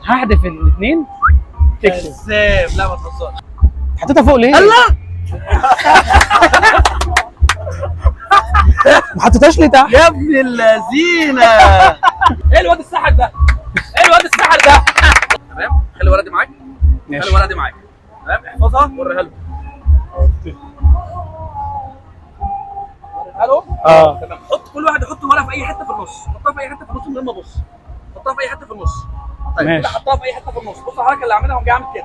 هحذف الاثنين تكسب. كذاب، لا ما تهزرش. حطيتها فوق ليه؟ الله ما حطيتهاش ليه تحت؟ يا ابن اللذينه. ايه الواد السحر ده؟ ايه الواد السحر ده؟ تمام، خلي ولدي معاك. ماشي. خلي ولدي معاك. تمام، احفظها وريها له. وريها له. تمام، حط كل واحد يحط ورقه في اي حته في النص، حطها في اي حته في النص من غير ما ابص. حطها في اي حته في النص. طيب كده ماشي. حطها في اي حته في النص. بص الحركه اللي عاملها، قوم جاي عامل كده.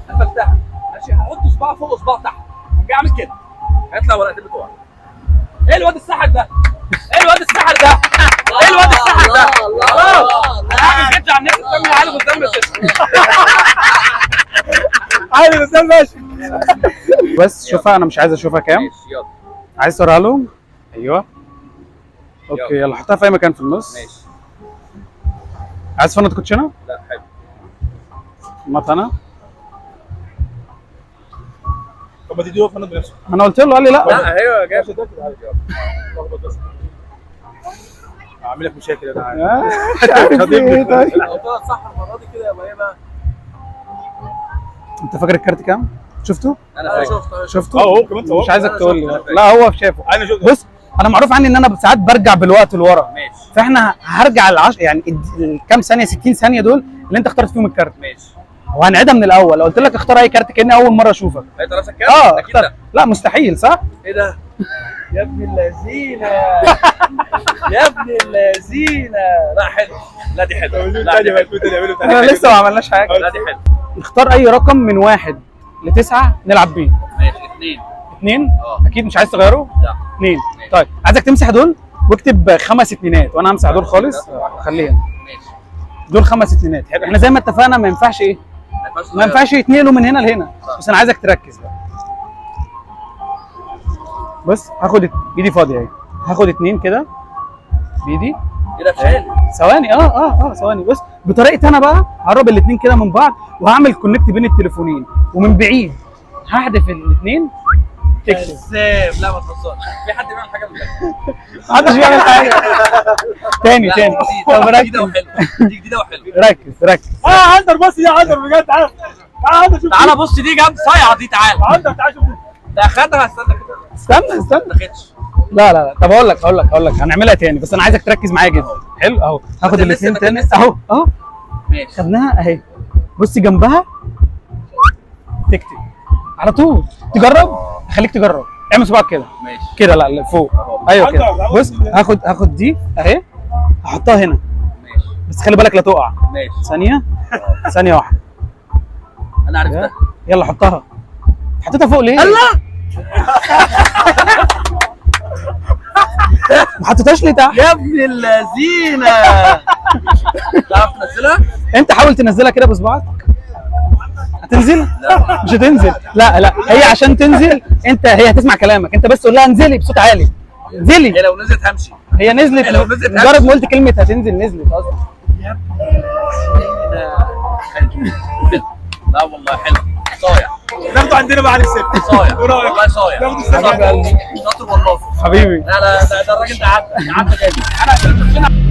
قفلتها. ماشي، هحط صباع فوق صباع تحت. قوم جاي عامل كده. هيطلع ورقتين بتوعك. ايه الواد السحر ده؟ ايه الواد السحر ده؟ ايه الواد السحر ده؟ خلاص انا عامل فيديو على النت مسمي علي قدام الاسم. عادي بس ماشي. بس شوفها، انا مش عايز اشوفها كام. ماشي يلا. عايز توريها لهم؟ ايوه. اوكي يلا حطها في اي مكان في النص. ماشي. عايز فنط كوتشينه؟ لا حلو. مطنه. طب ما تديله فنان بنفسه. انا قلت له قال لي لا. لا هي جايه. اعمل لك مشاكل انا عارف. مش عارف ايه. طيب قلت لها صح المره دي كده، يبقى ايه بقى؟ انت فاكر الكارت كام؟ شفته؟ انا شفته؟ هو كمان صور. مش عايزك أنا تقول لي شفته. لا هو شافه. انا شفت. بص انا معروف عني ان انا ساعات برجع بالوقت لورا، ماشي فاحنا هرجع يعني الكام ثانيه 60 ثانيه دول اللي انت اخترت فيهم الكارت، ماشي. وهنعيدها من الاول. لو قلت لك اختار اي كارت كاني اول مره اشوفك. لقيت راسك كده؟ اكيد اختار. لا. لا مستحيل صح؟ ايه ده؟ يا ابن اللذينه. يا ابن اللذينه. لا حلو. لا دي حلوه. لا دي حلوه. احنا لسه ما عملناش حاجه. لا دي حلوه. نختار اي رقم من 1 ل9 نلعب بيه. ماشي. 2. 2 اه. اكيد مش عايز تغيره؟ لا. 2 ماشي. طيب عايزك تمسح دول واكتب 5 اتنينات وانا همسح دول خالص. خليها ماشي. دول 5 اتنينات. حلو، احنا زي ما اتفقنا ما ينفعش ايه؟ ما ينفعش يتنقلوا من هنا لهنا، بس انا عايزك تركز بقى. بص هاخد ايدي فاضيه اهي، هاخد 2 كده بايدي. كده فين؟ ثواني ثواني. بص بطريقتي انا بقى هقرب الاثنين كده من بعض وهعمل كونكت بين التليفونين، ومن بعيد هحذف الاثنين تكسب. كذاب، لا ما تهزرش. في حد بيعمل حاجه من كده؟ محدش بيعمل حاجه. تاني لا، تاني. دي طب جديده ركز وحلوه. دي جديده وحلوه. ركز. عنتر بص يا عنتر بجد. تعالى تعالى شوف. تعالى بص دي جامده صايعه دي. تعالى. عنتر تعالى شوف. ده اخدها. استنى كده. استنى ما دخلتش. لا طب اقول لك هنعملها تاني، بس انا عايزك تركز معايا جدا. حلو اهو، هاخد ما الاثنين تلمسها، تاني ما تلمسها. اهو ماشي. خدناها اهي. بصي جنبها تكتب على طول. تجرب، خليك تجرب. اعمل صباعك كده ماشي. كده. لا فوق. ايوه كده. بص هاخد دي اهي، هحطها هنا، ماشي. بس خلي بالك لا تقع. ماشي. ثانيه واحده. انا عرفتها. يلا حطها. حطيتها فوق ليه؟ الله. ما حطيتهاش ليه تحت؟ يا ابن اللذينه. تعرف تنزلها؟ انت حاول تنزلها كده بصباعك. هتنزل؟ لا. مش هتنزل. لا هي عشان تنزل هي هتسمع كلامك انت، بس قول لها انزلي بصوت عالي. انزلي. هي لو نزلت همشي. هي نزلت. لو نزلت مجرد ما قلت كلمه هتنزل نزلت اصلا. يا ابن اللذينه. حلو. لا والله حلو. صايع. ناخده عندنا بقى على الست. صايع. ايه رايك؟ والله صايع. ناخده الست. شاطر والله. حبيبي لا ده الراجل ده عدى جامد. انا